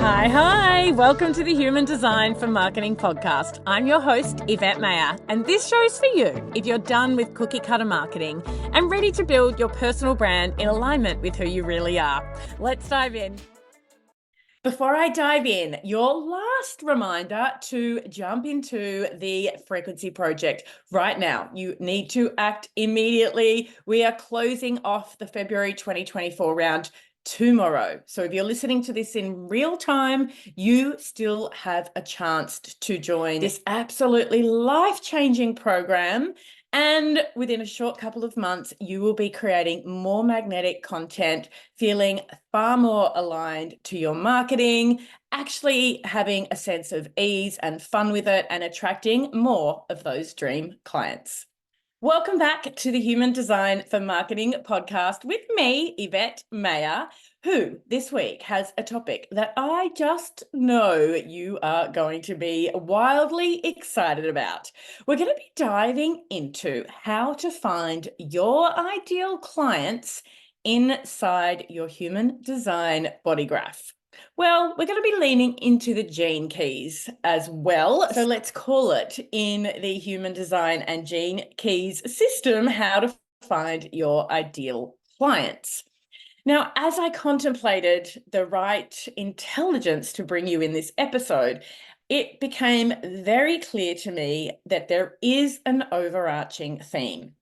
Hi. Welcome to the Human Design for Marketing podcast. I'm your host, Yvette Mayer, and this show's for you if you're done with cookie cutter marketing and ready to build your personal brand in alignment with who you really are. Let's dive in. Before I dive in, your last reminder to jump into the Frequency Project right now. You need to act immediately. We are closing off the February 2024 round tomorrow. So if you're listening to this in real time, you still have a chance to join this absolutely life-changing program. And within a short couple of months, you will be creating more magnetic content, feeling far more aligned to your marketing, actually having a sense of ease and fun with it, and attracting more of those dream clients. Welcome back to the Human Design for Marketing podcast with me, Yvette Mayer, who this week has a topic that I just know you are going to be wildly excited about. We're going to be diving into how to find your ideal clients inside your Human Design Bodygraph. Well, we're going to be leaning into the gene keys as well. So let's call it, in the Human Design and Gene Keys system, how to find your ideal clients. Now, as I contemplated the right intelligence to bring you in this episode, it became very clear to me that there is an overarching theme.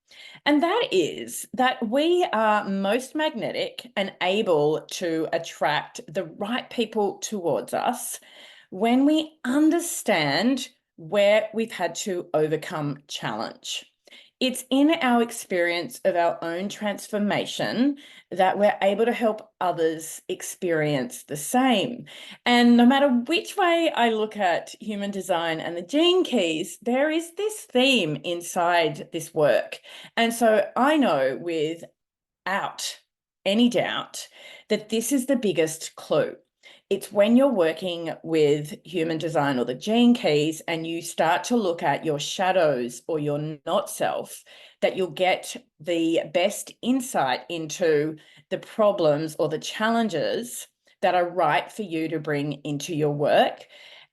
And that is that we are most magnetic and able to attract the right people towards us when we understand where we've had to overcome challenge. It's in our experience of our own transformation that we're able to help others experience the same. And no matter which way I look at human design and the gene keys, there is this theme inside this work. And so I know without any doubt that this is the biggest clue. It's when you're working with human design or the gene keys and you start to look at your shadows or your not self, that you'll get the best insight into the problems or the challenges that are right for you to bring into your work.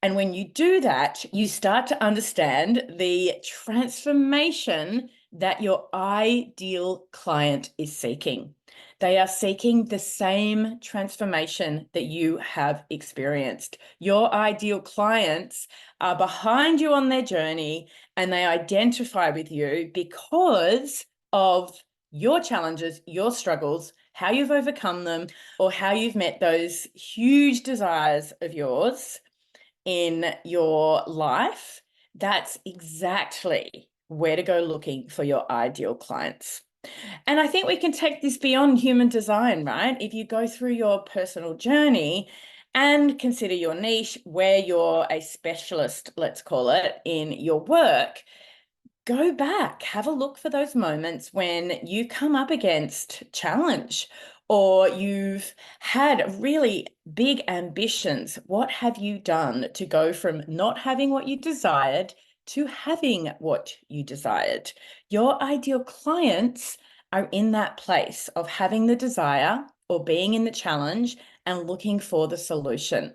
And when you do that, you start to understand the transformation that your ideal client is seeking. They are seeking the same transformation that you have experienced. Your ideal clients are behind you on their journey and they identify with you because of your challenges, your struggles, how you've overcome them, or how you've met those huge desires of yours in your life. That's exactly where to go looking for your ideal clients. And I think we can take this beyond human design, right? If you go through your personal journey and consider your niche, where you're a specialist, let's call it, in your work, go back, have a look for those moments when you come up against challenge or you've had really big ambitions. What have you done to go from not having what you desired to having what you desired? Your ideal clients are in that place of having the desire or being in the challenge and looking for the solution.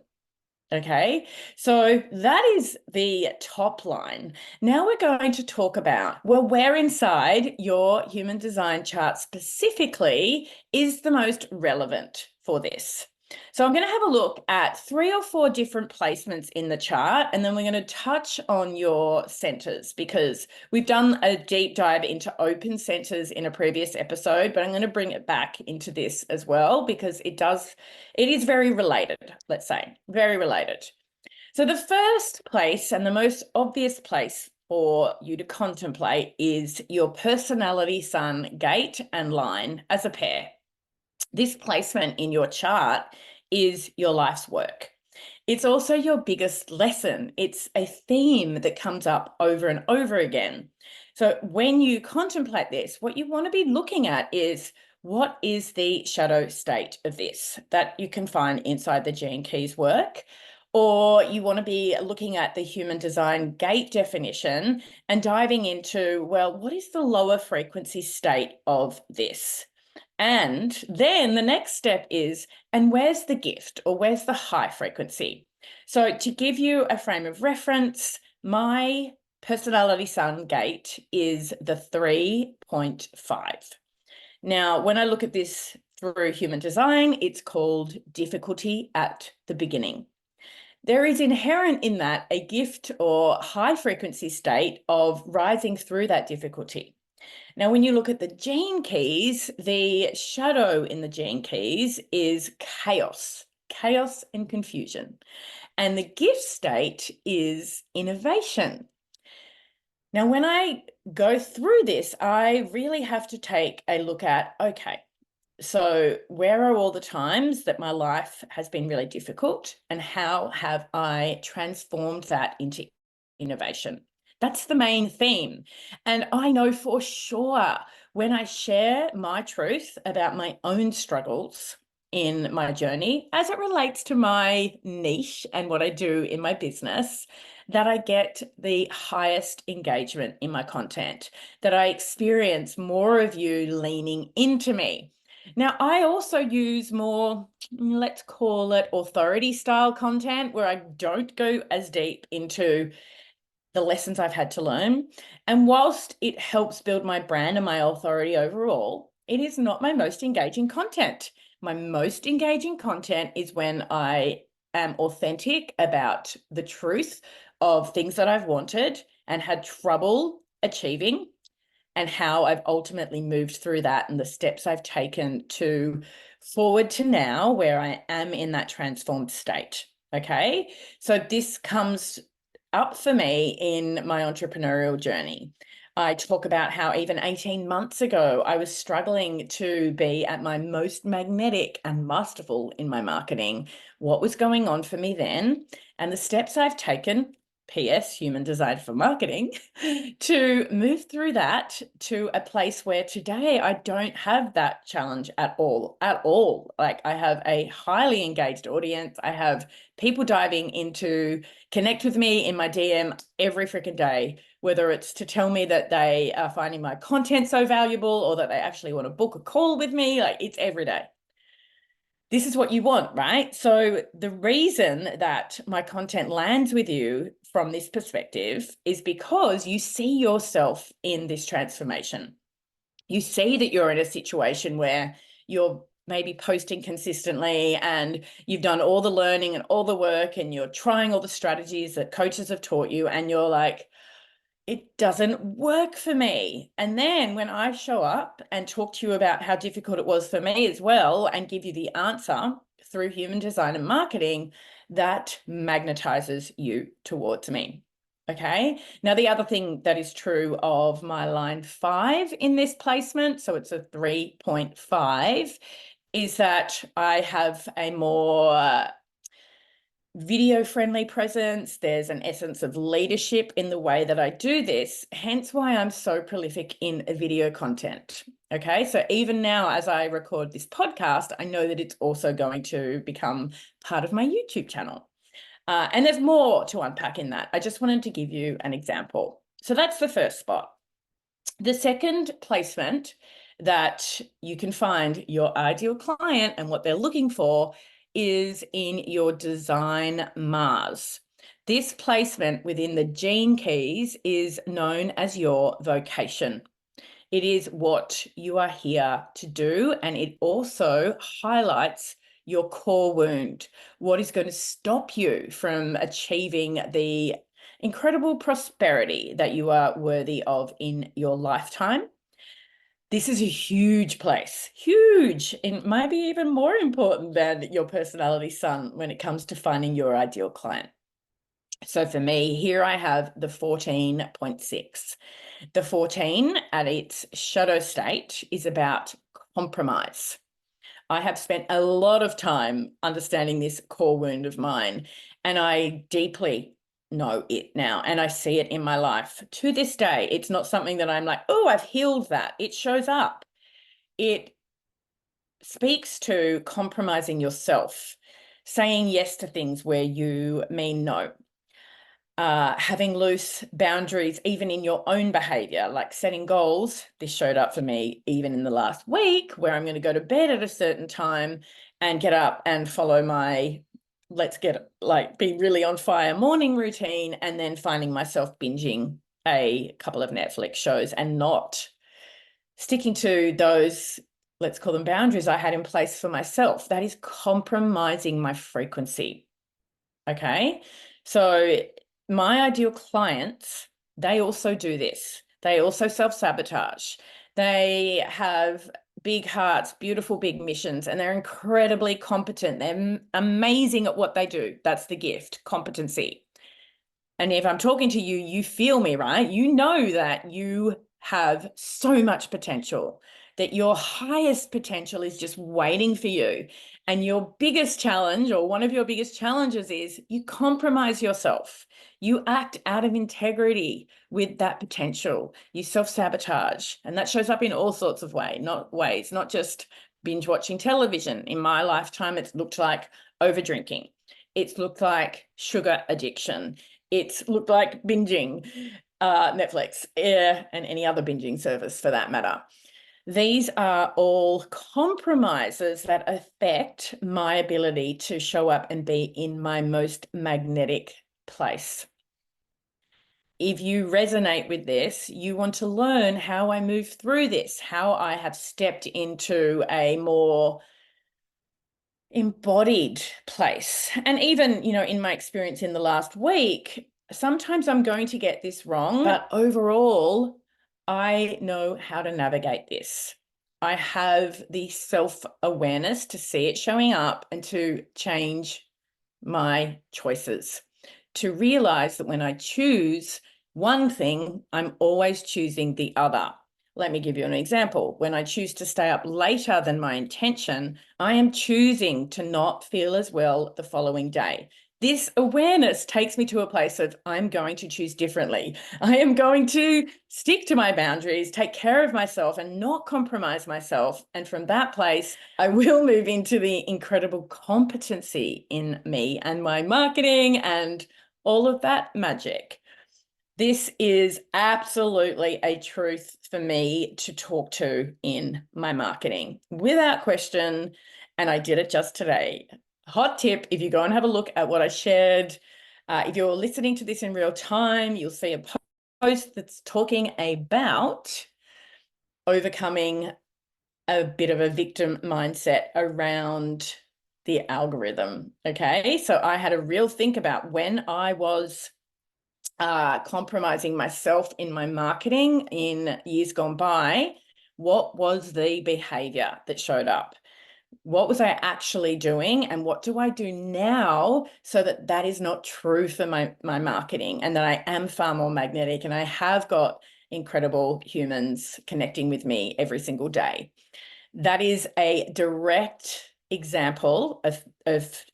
Okay, so that is the top line. Now we're going to talk about, well, where inside your human design chart specifically is the most relevant for this. So I'm going to have a look at 3 or 4 different placements in the chart, and then we're going to touch on your centers because we've done a deep dive into open centers in a previous episode, but I'm going to bring it back into this as well because it is very related, let's say, very related. So the first place and the most obvious place for you to contemplate is your personality sun gate and line as a pair. This placement in your chart is your life's work. It's also your biggest lesson. It's a theme that comes up over and over again. So when you contemplate this, what you want to be looking at is, what is the shadow state of this that you can find inside the Gene Keys work? Or you want to be looking at the human design gate definition and diving into, well, what is the lower frequency state of this? And then the next step is, and where's the gift, or where's the high frequency? So to give you a frame of reference, my personality sun gate is the 3.5. Now, when I look at this through human design, it's called difficulty at the beginning. There is inherent in that a gift or high frequency state of rising through that difficulty. Now, when you look at the gene keys, the shadow in the gene keys is chaos and confusion. And the gift state is innovation. Now, when I go through this, I really have to take a look at, okay, so where are all the times that my life has been really difficult, and how have I transformed that into innovation? That's the main theme. And I know for sure when I share my truth about my own struggles in my journey as it relates to my niche and what I do in my business, that I get the highest engagement in my content, that I experience more of you leaning into me. Now, I also use more, let's call it authority style content, where I don't go as deep into the lessons I've had to learn. And whilst it helps build my brand and my authority overall, it is not my most engaging content. My most engaging content is when I am authentic about the truth of things that I've wanted and had trouble achieving, and how I've ultimately moved through that and the steps I've taken to forward to now where I am in that transformed state. Okay. So this comes up for me in my entrepreneurial journey. I talk about how even 18 months ago, I was struggling to be at my most magnetic and masterful in my marketing. What was going on for me then, and the steps I've taken, PS, Human Design for Marketing, to move through that to a place where today I don't have that challenge at all. Like, I have a highly engaged audience. I have people diving into connect with me in my DM every freaking day, whether it's to tell me that they are finding my content so valuable or that they actually want to book a call with me. Like, it's every day. This is what you want, right? So the reason that my content lands with you from this perspective is because you see yourself in this transformation. You see that you're in a situation where you're maybe posting consistently and you've done all the learning and all the work and you're trying all the strategies that coaches have taught you, and you're like, it doesn't work for me. And then when I show up and talk to you about how difficult it was for me as well, and give you the answer through human design and marketing, that magnetizes you towards me. Okay. Now, the other thing that is true of my line 5 in this placement, so it's a 3.5, is that I have a more video-friendly presence. There's an essence of leadership in the way that I do this, hence why I'm so prolific in video content. Okay, so even now as I record this podcast, I know that it's also going to become part of my YouTube channel. And there's more to unpack in that. I just wanted to give you an example. So that's the first spot. The second placement that you can find your ideal client and what they're looking for is in your design Mars. This placement within the gene keys is known as your vocation. It is what you are here to do, and it also highlights your core wound, what is going to stop you from achieving the incredible prosperity that you are worthy of in your lifetime. This is a huge place, huge, and maybe even more important than your personality sun when it comes to finding your ideal client. So for me, here I have the 14.6. The 14 at its shadow state is about compromise. I have spent a lot of time understanding this core wound of mine, and I deeply know it now, and I see it in my life. To this day, it's not something that I'm like, oh, I've healed that. It shows up. It speaks to compromising yourself, saying yes to things where you mean no. having loose boundaries, even in your own behavior, like setting goals. This showed up for me even in the last week, where I'm going to go to bed at a certain time and get up and follow my be really on fire morning routine, and then finding myself binging a couple of Netflix shows and not sticking to those, let's call them boundaries, I had in place for myself. That is compromising my frequency. Okay. So my ideal clients, they also do this. They also self-sabotage. They have big hearts, beautiful big missions, and they're incredibly competent. They're amazing at what they do. That's the gift, competency. And if I'm talking to you, you feel me, right? You know that you have so much potential, that your highest potential is just waiting for you. And your biggest challenge, or one of your biggest challenges, is you compromise yourself. You act out of integrity with that potential. You self-sabotage. And that shows up in all sorts of ways, not just binge watching television. In my lifetime, it's looked like over drinking. It's looked like sugar addiction. It's looked like binging Netflix and any other binging service for that matter. These are all compromises that affect my ability to show up and be in my most magnetic place. If you resonate with this, you want to learn how I move through this, how I have stepped into a more embodied place. And even, in my experience in the last week, sometimes I'm going to get this wrong, but overall, I know how to navigate this. I have the self-awareness to see it showing up and to change my choices, to realize that when I choose one thing, I'm always choosing the other. Let me give you an example. When I choose to stay up later than my intention, I am choosing to not feel as well the following day. This awareness takes me to a place of I'm going to choose differently. I am going to stick to my boundaries, take care of myself, and not compromise myself. And from that place, I will move into the incredible competency in me and my marketing and all of that magic. This is absolutely a truth for me to talk to in my marketing, without question. And I did it just today. Hot tip, if you go and have a look at what I shared, if you're listening to this in real time, you'll see a post that's talking about overcoming a bit of a victim mindset around the algorithm. Okay, so I had a real think about when I was compromising myself in my marketing in years gone by. What was the behavior that showed up? What was I actually doing, and what do I do now so that that is not true for my marketing, and that I am far more magnetic and I have got incredible humans connecting with me every single day? That is a direct example of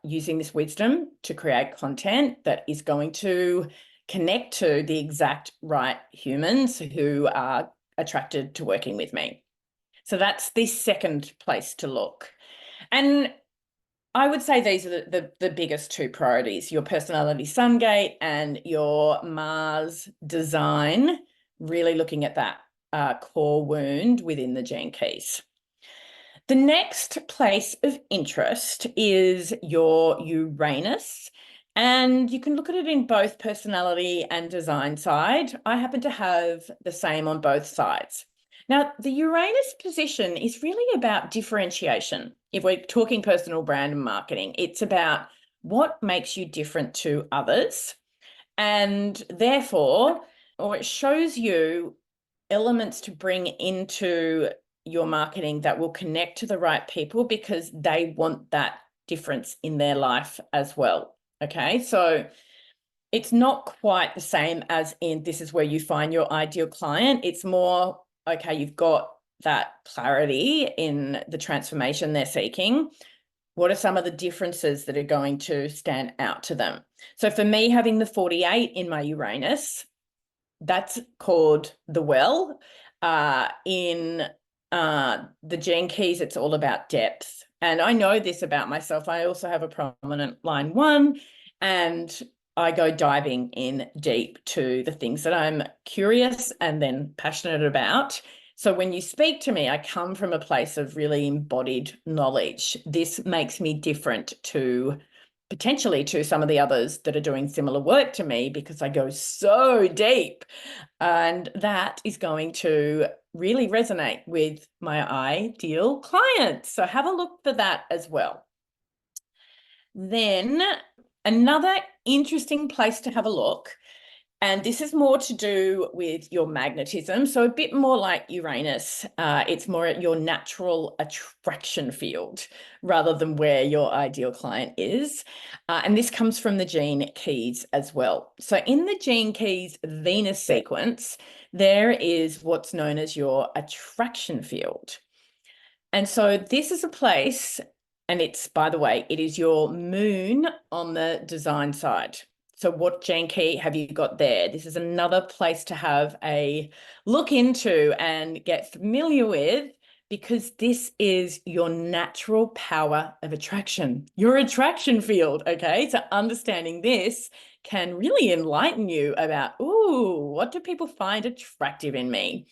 using this wisdom to create content that is going to connect to the exact right humans who are attracted to working with me. So that's the second place to look. And I would say these are the biggest two priorities: your personality sun gate and your Mars design, really looking at that core wound within the gene keys. The next place of interest is your Uranus, and you can look at it in both personality and design side. I happen to have the same on both sides. Now, the Uranus position is really about differentiation. If we're talking personal brand and marketing, it's about what makes you different to others, and therefore, or it shows you elements to bring into your marketing that will connect to the right people because they want that difference in their life as well. Okay, so it's not quite the same as in this is where you find your ideal client. It's more, okay, you've got that clarity in the transformation they're seeking. What are some of the differences that are going to stand out to them? So for me, having the 48 in my Uranus, that's called the well. In the gene keys, it's all about depth. And I know this about myself. I also have a prominent line 1, and I go diving in deep to the things that I'm curious and then passionate about. So when you speak to me, I come from a place of really embodied knowledge. This makes me different to potentially to some of the others that are doing similar work to me, because I go so deep, and that is going to really resonate with my ideal clients. So have a look for that as well. Then another interesting place to have a look, and this is more to do with your magnetism, so a bit more like Uranus. It's more at your natural attraction field rather than where your ideal client is. And this comes from the gene keys as well. So in the gene keys Venus sequence, there is what's known as your attraction field. And so this is a place, and it's, by the way, it is your moon on the design side. So what gene key have you got there? This is another place to have a look into and get familiar with, because this is your natural power of attraction, your attraction field, okay? So understanding this can really enlighten you about, ooh, what do people find attractive in me?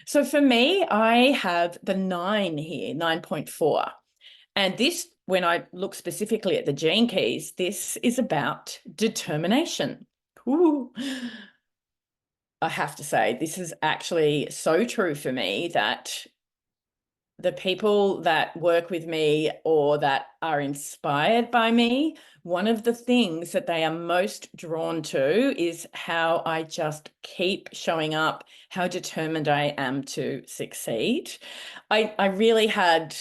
So for me, I have the 9 here, 9.4. And this, when I look specifically at the gene keys, this is about determination. Ooh. I have to say, this is actually so true for me that the people that work with me or that are inspired by me, one of the things that they are most drawn to is how I just keep showing up, how determined I am to succeed. I really had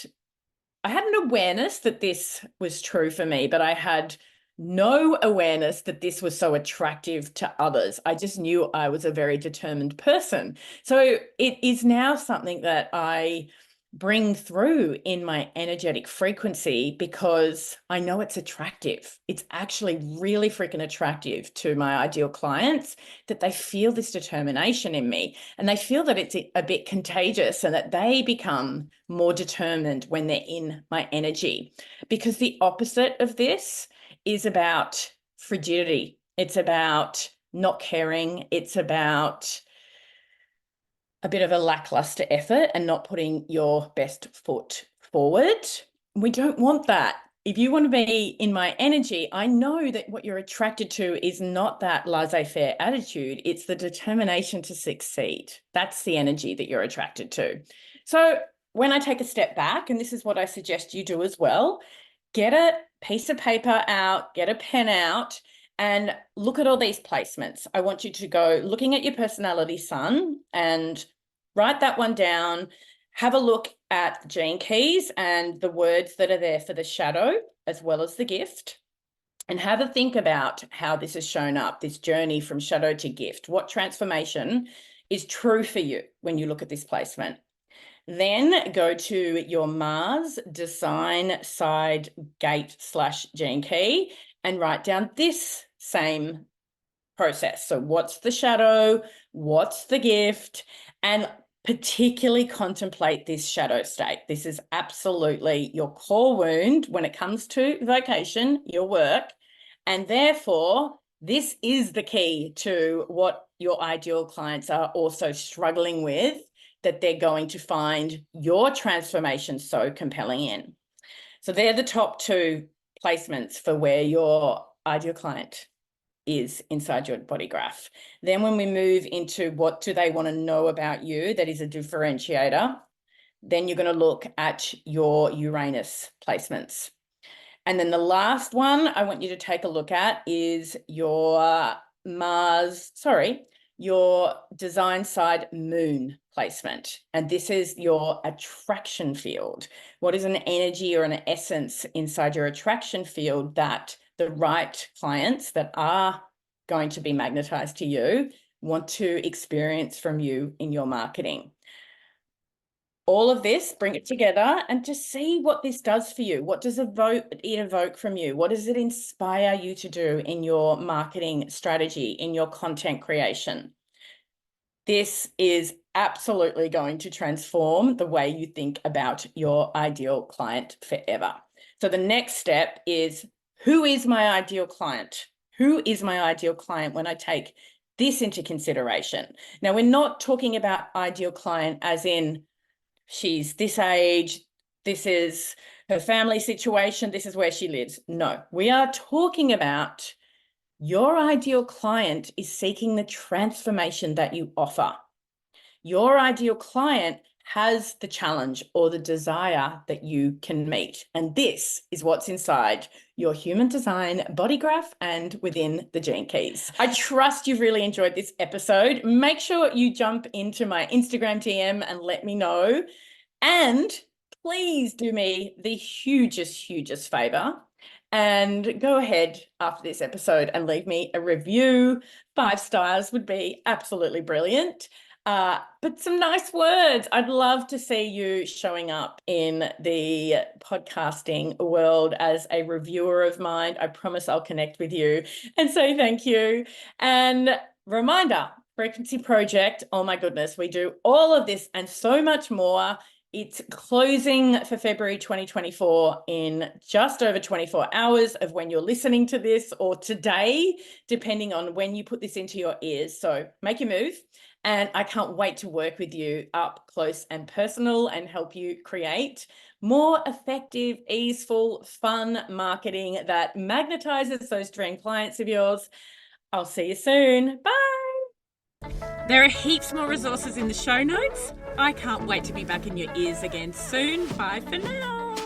an awareness that this was true for me, but I had no awareness that this was so attractive to others. I just knew I was a very determined person. So it is now something that I bring through in my energetic frequency, because I know it's attractive. It's actually really freaking attractive to my ideal clients, that they feel this determination in me, and they feel that it's a bit contagious, and that they become more determined when they're in my energy. Because the opposite of this is about frigidity. It's about not caring. It's about a bit of a lackluster effort and not putting your best foot forward. We don't want that. If you want to be in my energy, I know that what you're attracted to is not that laissez-faire attitude. It's the determination to succeed. That's the energy that you're attracted to. So when I take a step back, and this is what I suggest you do as well, get a piece of paper out, get a pen out, and look at all these placements. I want you to go looking at your personality sun and write that one down. Have a look at the gene keys and the words that are there for the shadow as well as the gift. And have a think about how this has shown up, this journey from shadow to gift. What transformation is true for you when you look at this placement? Then go to your Mars design side gate / gene key and write down this same process. So what's the shadow? What's the gift? And particularly contemplate this shadow state. This is absolutely your core wound when it comes to vocation, your work. And therefore, this is the key to what your ideal clients are also struggling with, that they're going to find your transformation so compelling in. So they're the top 2 placements for where your ideal client is inside your body graph. Then when we move into what do they want to know about you, that is a differentiator, then you're going to look at your Uranus placements. And then the last one I want you to take a look at is your your design side moon placement. And this is your attraction field. What is an energy or an essence inside your attraction field that the right clients that are going to be magnetized to you want to experience from you in your marketing? All of this, bring it together and just see what this does for you. What does it evoke from you? What does it inspire you to do in your marketing strategy, in your content creation? This is absolutely going to transform the way you think about your ideal client forever. So the next step is, who is my ideal client? Who is my ideal client when I take this into consideration? Now, we're not talking about ideal client as in she's this age, this is her family situation, this is where she lives. No, we are talking about your ideal client is seeking the transformation that you offer. Your ideal client has the challenge or the desire that you can meet. And this is what's inside your Human Design Bodygraph and within the Gene Keys. I trust you've really enjoyed this episode. Make sure you jump into my Instagram DM and let me know. And please do me the hugest favor and go ahead after this episode and leave me a review. 5 stars would be absolutely brilliant. But some nice words. I'd love to see you showing up in the podcasting world as a reviewer of mine. I promise I'll connect with you and say thank you. And reminder, Frequency Project, oh my goodness, we do all of this and so much more. It's closing for February 2024 in just over 24 hours of when you're listening to this, or today, depending on when you put this into your ears. So make your move. And I can't wait to work with you up close and personal and help you create more effective, easeful, fun marketing that magnetizes those dream clients of yours. I'll see you soon. Bye. There are heaps more resources in the show notes. I can't wait to be back in your ears again soon. Bye for now.